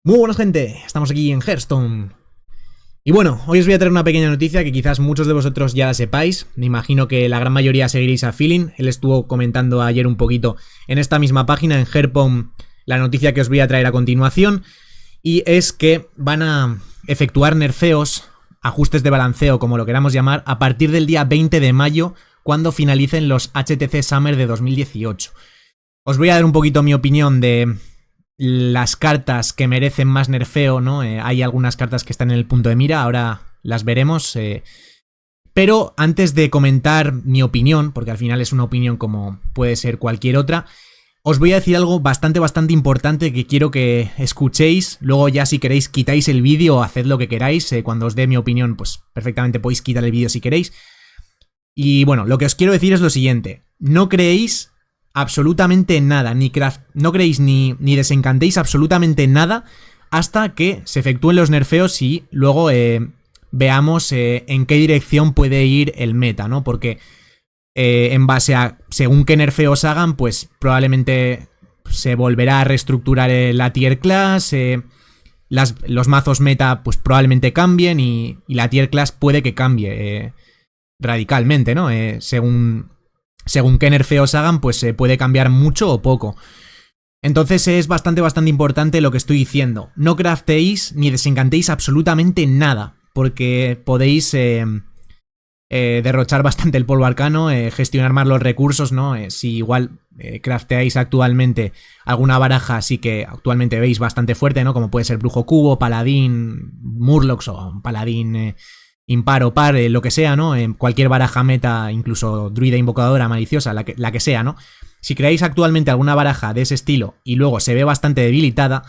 Muy buenas, gente, estamos aquí en Hearthstone. Y bueno, hoy os voy a traer una pequeña noticia que quizás muchos de vosotros ya la sepáis. Me imagino que la gran mayoría seguiréis a Feeling. Él estuvo comentando ayer un poquito en esta misma página, en Herpom, la noticia que os voy a traer a continuación. Y es que van a efectuar nerfeos, ajustes de balanceo, como lo queramos llamar, a partir del día 20 de mayo, cuando finalicen los HTC Summer de 2018. Os voy a dar un poquito mi opinión de las cartas que merecen más nerfeo, ¿no? Hay algunas cartas que están en el punto de mira, ahora las veremos. Pero antes de comentar mi opinión, porque al final es una opinión como puede ser cualquier otra, os voy a decir algo bastante importante que quiero que escuchéis. Luego ya si queréis quitáis el vídeo o haced lo que queráis. Cuando os dé mi opinión, pues perfectamente podéis quitar el vídeo si queréis. Y bueno, lo que os quiero decir es lo siguiente. No creéis absolutamente nada, no creéis ni desencantéis absolutamente nada hasta que se efectúen los nerfeos y luego veamos en qué dirección puede ir el meta, ¿no? Porque en base a según qué nerfeos hagan, pues probablemente se volverá a reestructurar la tier class, los mazos meta pues probablemente cambien y la tier class puede que cambie radicalmente, ¿no? Según qué nerfeos hagan, pues se puede cambiar mucho o poco. Entonces es bastante importante lo que estoy diciendo. No craftéis ni desencantéis absolutamente nada, porque podéis derrochar bastante el polvo arcano, gestionar más los recursos, ¿no? Si igual crafteáis actualmente alguna baraja así que actualmente veis bastante fuerte, ¿no? Como puede ser Brujo Cubo, Paladín, Murlocs o Paladín impar o par, lo que sea, ¿no? En cualquier baraja meta, incluso druida invocadora maliciosa, la que sea, ¿no? Si creáis actualmente alguna baraja de ese estilo y luego se ve bastante debilitada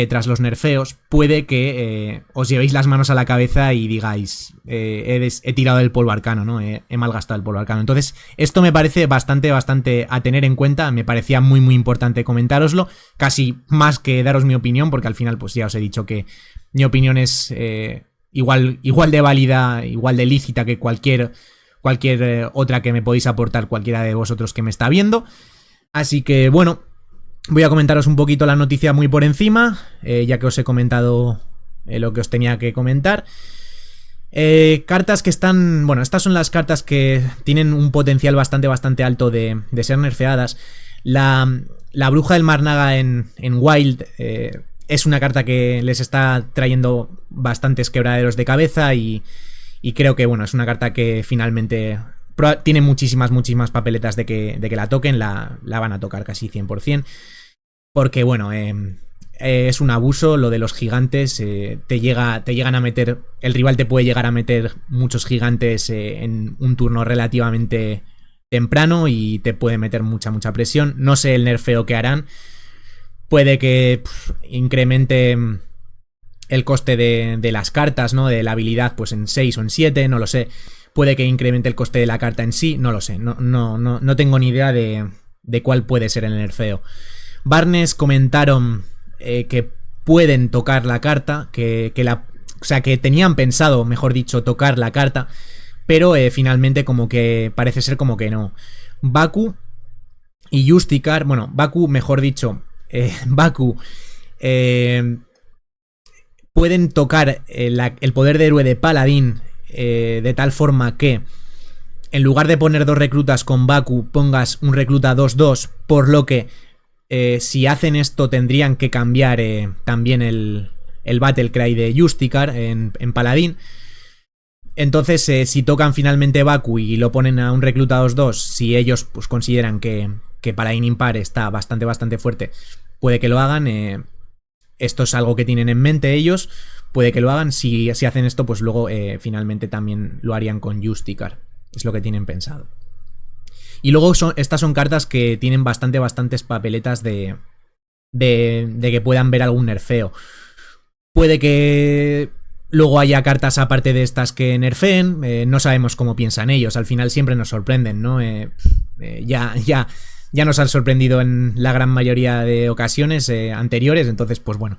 tras los nerfeos, puede que os llevéis las manos a la cabeza y digáis he tirado el polvo arcano, ¿no? He malgastado el polvo arcano. Entonces esto me parece bastante a tener en cuenta. Me parecía muy importante comentároslo, casi más que daros mi opinión, porque al final pues ya os he dicho que mi opinión es igual de válida, igual de lícita que cualquier otra que me podéis aportar cualquiera de vosotros que me está viendo. Así que bueno, voy a comentaros un poquito la noticia muy por encima, ya que os he comentado lo que os tenía que comentar. Cartas que están... Bueno, estas son las cartas que tienen un potencial bastante alto de ser nerfeadas. La Bruja del Mar Naga en Wild es una carta que les está trayendo bastantes quebraderos de cabeza y creo que, bueno, es una carta que finalmente tiene muchísimas papeletas de que la toquen, la van a tocar casi 100%, porque, bueno, es un abuso lo de los gigantes. Te llegan a meter, el rival te puede llegar a meter muchos gigantes en un turno relativamente temprano y te puede meter mucha presión. No sé el nerfeo que harán. Puede que incremente el coste de las cartas, ¿no? De la habilidad pues en 6 o en 7, no lo sé. Puede que incremente el coste de la carta en sí, no lo sé. No tengo ni idea de cuál puede ser el nerfeo. Barnes comentaron que pueden tocar la carta, o sea, que tenían pensado, mejor dicho, tocar la carta, pero finalmente como que parece ser como que no. Baku y Justicar, bueno, Baku, mejor dicho, Baku pueden tocar el poder de héroe de Paladín de tal forma que en lugar de poner dos reclutas con Baku pongas un recluta 2-2, por lo que si hacen esto tendrían que cambiar también el Battlecry de Justicar en Paladín. Entonces si tocan finalmente Baku y lo ponen a un recluta 2-2, si ellos pues consideran que Paladín impar está bastante fuerte, puede que lo hagan. Esto es algo que tienen en mente ellos, puede que lo hagan. Si hacen esto, pues luego finalmente también lo harían con Justicar, es lo que tienen pensado. Y luego estas son cartas que tienen bastantes papeletas de que puedan ver algún nerfeo. Puede que luego haya cartas aparte de estas que nerfeen, no sabemos cómo piensan ellos, al final siempre nos sorprenden, ¿no? Ya nos han sorprendido en la gran mayoría de ocasiones anteriores, entonces pues bueno,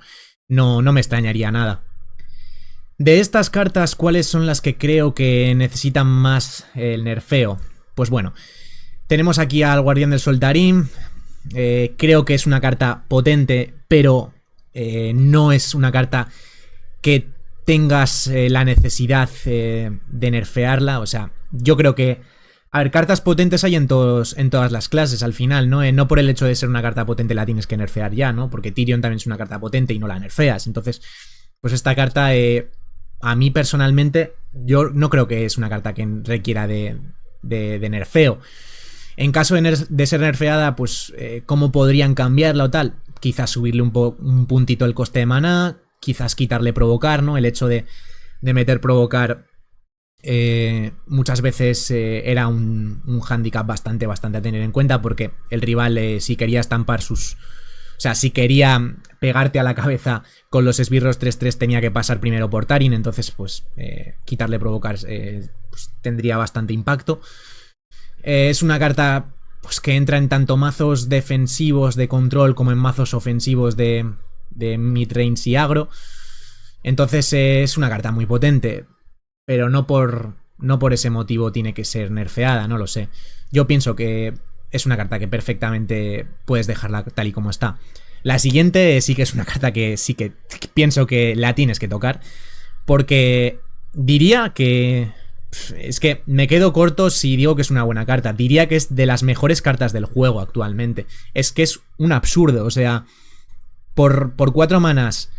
no me extrañaría nada. De estas cartas, ¿cuáles son las que creo que necesitan más el nerfeo? Pues bueno, tenemos aquí al Guardián del Soltarín. Creo que es una carta potente, pero no es una carta que tengas la necesidad de nerfearla. O sea, yo creo que... A ver, cartas potentes hay en todas las clases al final, ¿no? No por el hecho de ser una carta potente la tienes que nerfear ya, ¿no? Porque Tirion también es una carta potente y no la nerfeas. Entonces, pues esta carta, a mí personalmente, yo no creo que es una carta que requiera de nerfeo. En caso de ser nerfeada, pues, ¿cómo podrían cambiarla o tal? Quizás subirle un puntito el coste de maná, quizás quitarle provocar, ¿no? El hecho de meter provocar... muchas veces era un hándicap bastante a tener en cuenta, porque el rival si quería estampar sus... O sea, si quería pegarte a la cabeza con los esbirros 3-3 tenía que pasar primero por Tarin, entonces pues quitarle provocar pues, tendría bastante impacto. Es una carta pues que entra en tanto mazos defensivos de control como en mazos ofensivos de midrange y agro. Entonces es una carta muy potente. Pero no por ese motivo tiene que ser nerfeada, no lo sé. Yo pienso que es una carta que perfectamente puedes dejarla tal y como está. La siguiente sí que es una carta que sí que pienso que la tienes que tocar. Porque diría que... Es que me quedo corto si digo que es una buena carta. Diría que es de las mejores cartas del juego actualmente. Es que es un absurdo, o sea... Por 4 manas...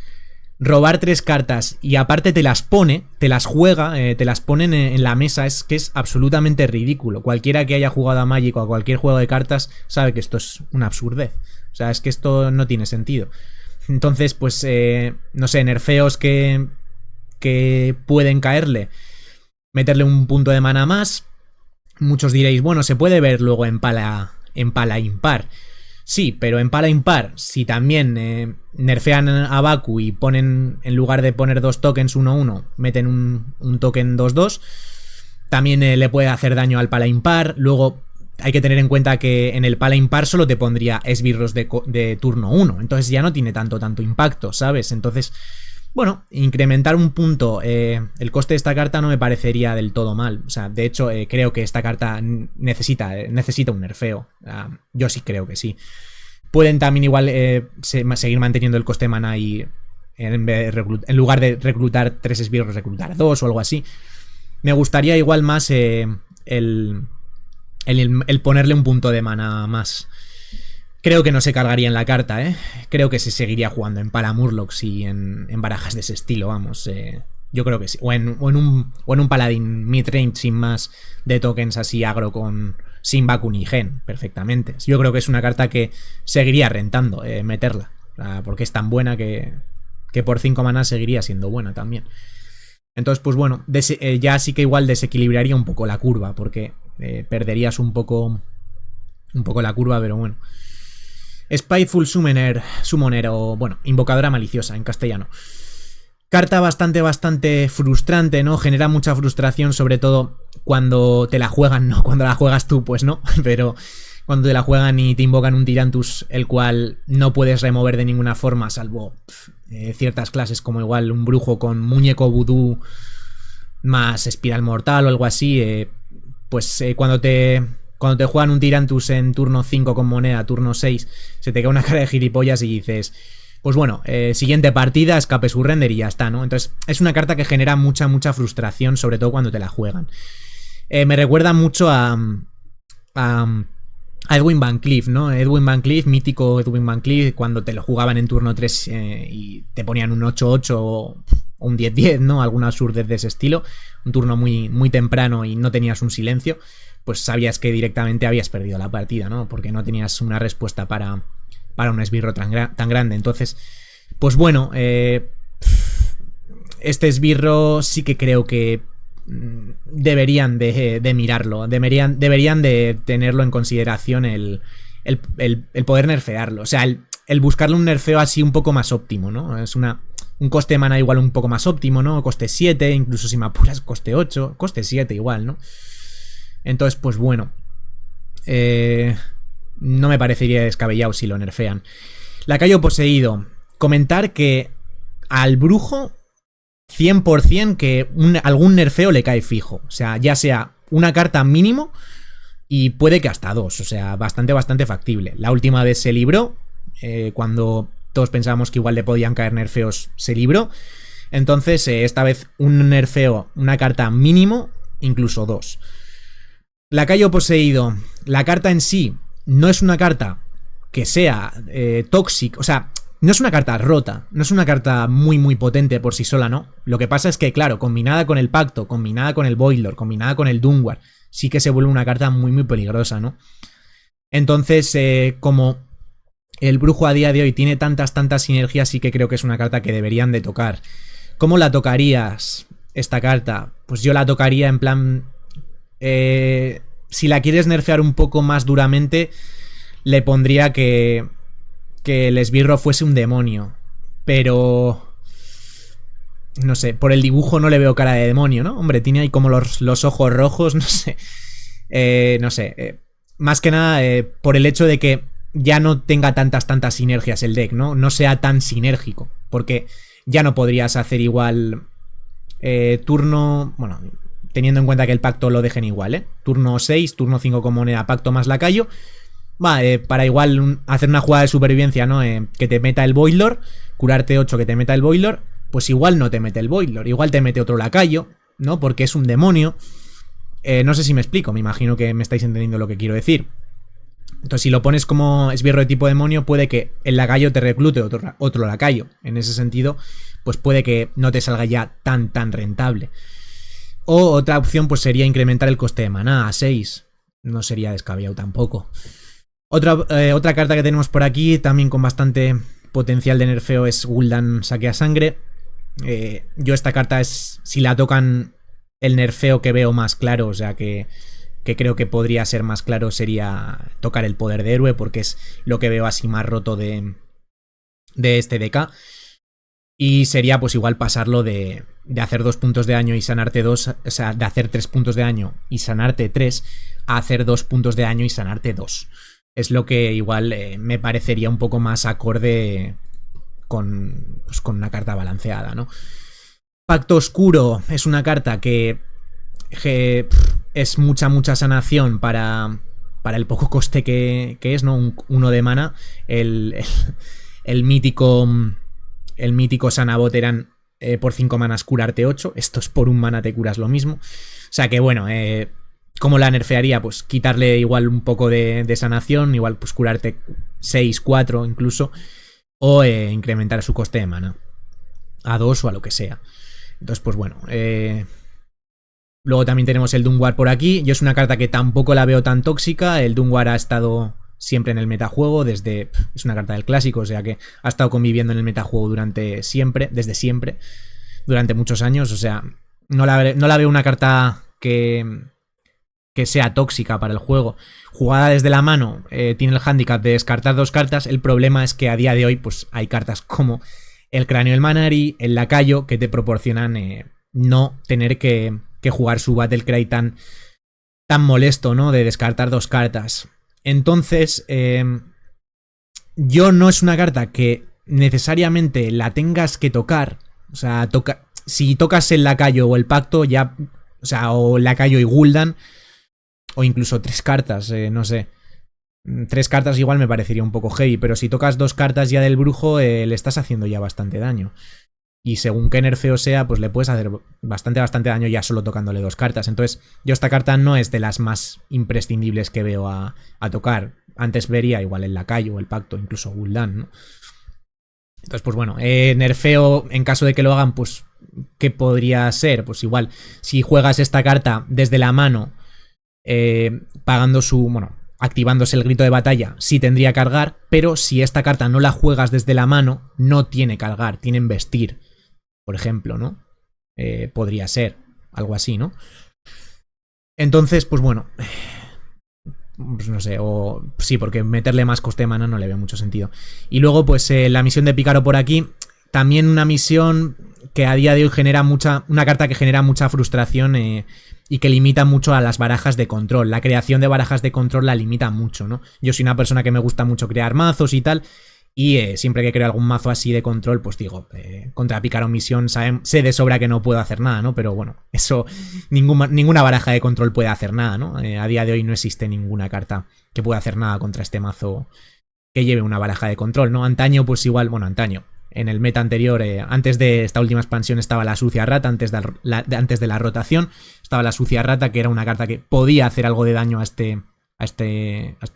Robar 3 cartas y aparte te las pone, te las juega, te las ponen en la mesa, es que es absolutamente ridículo. Cualquiera que haya jugado a Magic o a cualquier juego de cartas sabe que esto es una absurdez. O sea, es que esto no tiene sentido. Entonces, pues, no sé, nerfeos que pueden caerle. Meterle un punto de mana más. Muchos diréis, bueno, se puede ver luego en pala impar. Sí, pero en pala impar, si también nerfean a Baku y ponen, en lugar de poner 2 tokens 1-1, meten un token 2-2, también le puede hacer daño al pala impar. Luego hay que tener en cuenta que en el pala impar solo te pondría esbirros de turno 1, entonces ya no tiene tanto impacto, ¿sabes? Entonces, bueno, incrementar un punto el coste de esta carta no me parecería del todo mal. O sea, de hecho, creo que esta carta necesita un nerfeo. Yo sí creo que sí. Pueden también igual seguir manteniendo el coste de mana y en lugar de reclutar 3 esbirros, reclutar 2 o algo así. Me gustaría igual más el ponerle un punto de mana más. Creo que no se cargaría en la carta, ¿eh? Creo que se seguiría jugando en Pala Murlocs y en barajas de ese estilo, vamos. Yo creo que sí. O en un paladín midrange sin más de tokens así agro sin Baku ni Gen, perfectamente. Yo creo que es una carta que seguiría rentando meterla. Porque es tan buena que por 5 manas seguiría siendo buena también. Entonces, pues bueno, ya sí que igual desequilibraría un poco la curva, porque perderías un poco la curva, pero bueno. Spiteful Summoner o, bueno, Invocadora Maliciosa en castellano. Carta bastante frustrante, ¿no? Genera mucha frustración, sobre todo cuando te la juegan, ¿no? Cuando la juegas tú, pues no, pero cuando te la juegan y te invocan un Tyranitus, el cual no puedes remover de ninguna forma, salvo ciertas clases como igual un brujo con muñeco vudú más espiral mortal o algo así, pues cuando te juegan un Tyranitus en turno 5 con moneda, turno 6, se te cae una cara de gilipollas y dices, pues bueno, siguiente partida, escape surrender y ya está, ¿no? Entonces es una carta que genera mucha frustración, sobre todo cuando te la juegan. Me recuerda mucho a Edwin Van Cleef, ¿no? Edwin Van Cleef, mítico Edwin Van Cleef, cuando te lo jugaban en turno 3 y te ponían un 8-8 o un 10-10, ¿no? Alguna absurdez de ese estilo. Un turno muy temprano y no tenías un silencio, pues sabías que directamente habías perdido la partida, ¿no? Porque no tenías una respuesta para un esbirro tan grande. Entonces, pues bueno, este esbirro sí que creo que deberían de mirarlo, deberían de tenerlo en consideración el poder nerfearlo, o sea, el buscarle un nerfeo así un poco más óptimo, ¿no? Es un coste de mana igual un poco más óptimo, ¿no? Coste 7, incluso si me apuras coste 8, coste 7 igual, ¿no? Entonces, pues bueno, no me parecería descabellado si lo nerfean. Lacayo poseído. Comentar que al brujo 100% que algún nerfeo le cae fijo. O sea, ya sea una carta mínimo y puede que hasta 2. O sea, bastante factible. La última vez se libró cuando todos pensábamos que igual le podían caer nerfeos, se libró. Entonces, esta vez un nerfeo, una carta mínimo, incluso 2. Lacayo poseído. La carta en sí no es una carta que sea tóxica, o sea, no es una carta rota, no es una carta muy muy potente por sí sola, ¿no? Lo que pasa es que, claro, combinada con el Pacto, combinada con el Boilor, combinada con el Doomguard, sí que se vuelve una carta muy muy peligrosa, ¿no? Entonces, como el brujo a día de hoy tiene tantas sinergias, sí que creo que es una carta que deberían de tocar. ¿Cómo la tocarías, esta carta? Pues yo la tocaría en plan... si la quieres nerfear un poco más duramente, le pondría que el esbirro fuese un demonio. Pero... no sé, por el dibujo no le veo cara de demonio, ¿no? Hombre, tiene ahí como los ojos rojos, no sé. No sé. Más que nada por el hecho de que ya no tenga tantas sinergias el deck, ¿no? No sea tan sinérgico. Porque ya no podrías hacer igual turno... Bueno, teniendo en cuenta que el pacto lo dejen igual, ¿eh? Turno 6, turno 5 con moneda, pacto más lacayo. Va, para igual hacer una jugada de supervivencia, ¿no? Que te meta el Boilor, curarte 8 que te meta el Boilor, pues igual no te mete el Boilor, igual te mete otro lacayo, ¿no? Porque es un demonio. No sé si me explico, me imagino que me estáis entendiendo lo que quiero decir. Entonces, si lo pones como esbirro de tipo demonio, puede que el lacayo te reclute otro lacayo. En ese sentido, pues puede que no te salga ya tan rentable. O otra opción, pues sería incrementar el coste de maná a 6. No sería descabellado tampoco. Otra carta que tenemos por aquí, también con bastante potencial de nerfeo, es Gul'dan Saquea Sangre. Yo esta carta es, si la tocan, el nerfeo que veo más claro, o sea que creo que podría ser más claro, sería tocar el poder de héroe, porque es lo que veo así más roto de este DK. Y sería pues igual pasarlo de hacer 2 puntos de daño y sanarte 2, o sea, de hacer 3 puntos de daño y sanarte 3, a hacer 2 puntos de daño y sanarte 2. Es lo que igual me parecería un poco más acorde con una carta balanceada, ¿no? Pacto Oscuro es una carta que es mucha sanación para el poco coste que es, ¿no? Un 1 de mana. El mítico Sanabot eran por 5 manas curarte 8. Esto es por 1 mana te curas lo mismo. O sea que bueno, ¿cómo la nerfearía? Pues quitarle igual un poco de sanación, igual pues curarte 6, 4 incluso, o incrementar su coste de mana a 2 o a lo que sea. Entonces pues bueno, luego también tenemos el Doomguard por aquí. Yo es una carta que tampoco la veo tan tóxica. El Doomguard ha estado siempre en el metajuego desde... Es una carta del clásico, o sea que ha estado conviviendo en el metajuego desde siempre, durante muchos años. O sea, no la veo una carta que sea tóxica para el juego. Jugada desde la mano, tiene el hándicap de descartar 2 cartas. El problema es que a día de hoy pues hay cartas como el Cráneo del Manari, el Lacayo, que te proporcionan no tener que jugar su Battlecry tan molesto, ¿no? De descartar 2 cartas. Entonces, yo no es una carta que necesariamente la tengas que tocar. O sea, si tocas el lacayo o el pacto, ya. O sea, o lacayo y Gul'dan. O incluso 3 cartas, no sé. 3 cartas igual me parecería un poco heavy. Pero si tocas 2 cartas ya del brujo, le estás haciendo ya bastante daño. Y según qué nerfeo sea, pues le puedes hacer bastante daño ya solo tocándole 2 cartas. Entonces, yo esta carta no es de las más imprescindibles que veo a tocar. Antes vería igual el lacayo o el pacto, incluso Gul'dan, ¿no? Entonces, pues bueno, nerfeo, en caso de que lo hagan, pues, ¿qué podría ser? Pues igual, si juegas esta carta desde la mano, pagando activándose el grito de batalla, sí tendría cargar, pero si esta carta no la juegas desde la mano, no tiene cargar, tiene embestir. Por ejemplo, ¿no? Podría ser algo así, ¿no? Entonces, pues bueno, pues no sé, o sí, porque meterle más coste de mana no le veo mucho sentido. Y luego, pues la misión de Pícaro por aquí, también una misión que a día de hoy genera una carta que genera mucha frustración y que limita mucho a las barajas de control. La creación de barajas de control la limita mucho, ¿no? Yo soy una persona que me gusta mucho crear mazos y tal. Y siempre que creo algún mazo así de control, pues digo, contra Pícaro Misión sé de sobra que no puedo hacer nada, ¿no? Pero bueno, eso, ninguna baraja de control puede hacer nada, ¿no? A día de hoy no existe ninguna carta que pueda hacer nada contra este mazo que lleve una baraja de control, ¿no? Antaño, pues igual, bueno, antaño. En el meta anterior, antes de esta última expansión, estaba la sucia rata, antes de la rotación, estaba la sucia rata, que era una carta que podía hacer algo de daño a este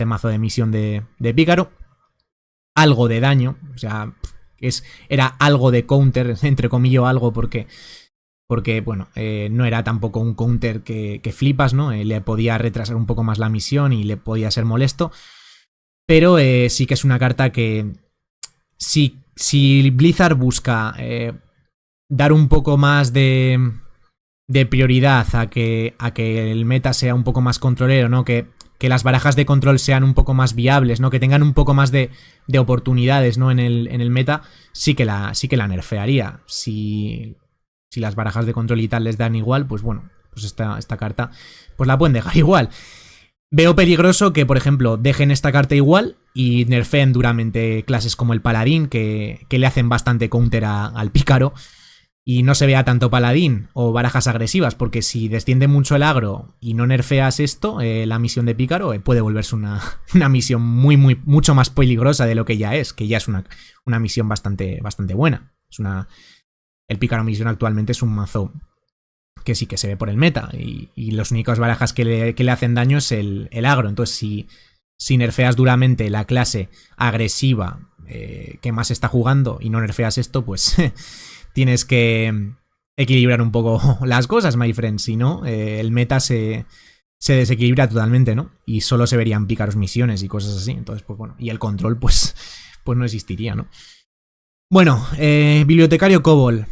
mazo de misión de pícaro. Algo de daño, o sea, era algo de counter, entre comillas algo, porque bueno, no era tampoco un counter que flipas, ¿no? Le podía retrasar un poco más la misión y le podía ser molesto. Pero sí que es una carta que si Blizzard busca dar un poco más de prioridad a que el meta sea un poco más controlero, ¿no? Que las barajas de control sean un poco más viables, ¿no? Que tengan un poco más de oportunidades, ¿no? En el meta, sí que la nerfearía. Si las barajas de control y tal les dan igual, pues bueno, pues esta carta pues la pueden dejar igual. Veo peligroso que, por ejemplo, dejen esta carta igual y nerfeen duramente clases como el paladín, que le hacen bastante counter al pícaro, y no se vea tanto paladín o barajas agresivas, porque si desciende mucho el agro y no nerfeas esto, la misión de pícaro puede volverse una misión mucho más peligrosa de lo que ya es una misión bastante buena. El pícaro misión actualmente es un mazo que sí que se ve por el meta, y las únicas barajas que le hacen daño es el agro. Entonces si nerfeas duramente la clase agresiva que más está jugando y no nerfeas esto, pues tienes que equilibrar un poco las cosas, my friend. Si no, el meta se desequilibra totalmente, ¿no? Y solo se verían pícaros misiones y cosas así. Entonces, pues bueno, y el control pues no existiría, ¿no? Bueno, bibliotecario Kobold.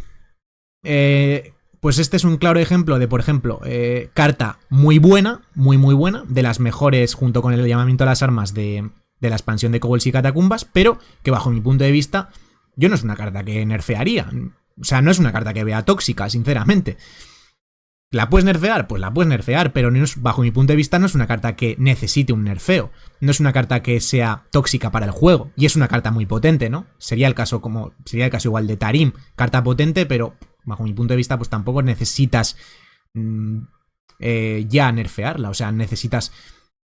Pues este es un claro ejemplo de, por ejemplo, carta muy buena, muy buena, de las mejores junto con el llamamiento a las armas de la expansión de Kobolds y Catacumbas, pero que bajo mi punto de vista yo no es una carta que nerfearía. O sea, no es una carta que vea tóxica, sinceramente. ¿La puedes nerfear? Pues la puedes nerfear, pero bajo mi punto de vista no es una carta que necesite un nerfeo. No es una carta que sea tóxica para el juego. Y es una carta muy potente, ¿no? Sería el caso igual de Tarim. Carta potente, pero bajo mi punto de vista pues tampoco necesitas ya nerfearla. O sea, necesitas...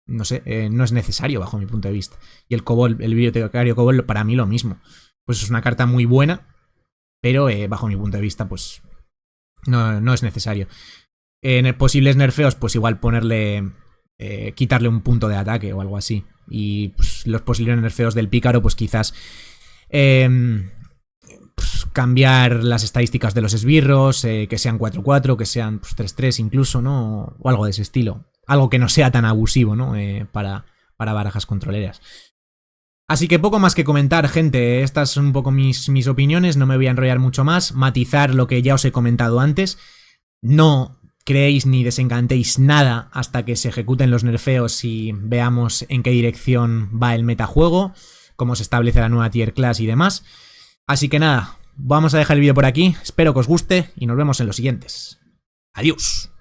No sé, no es necesario bajo mi punto de vista. Y el Kobold, el bibliotecario Kobold, para mí lo mismo. Pues es una carta muy buena, pero bajo mi punto de vista pues no es necesario. En posibles nerfeos pues igual quitarle un punto de ataque o algo así. Y pues, los posibles nerfeos del pícaro pues quizás pues, cambiar las estadísticas de los esbirros, que sean 4-4, que sean pues, 3-3 incluso, ¿no? O algo de ese estilo. Algo que no sea tan abusivo, ¿no? Para barajas controleras. Así que poco más que comentar, gente. Estas son un poco mis opiniones. No me voy a enrollar mucho más. Matizar lo que ya os he comentado antes. No creéis ni desencantéis nada hasta que se ejecuten los nerfeos y veamos en qué dirección va el metajuego, cómo se establece la nueva tier class y demás. Así que nada, vamos a dejar el vídeo por aquí. Espero que os guste y nos vemos en los siguientes. Adiós.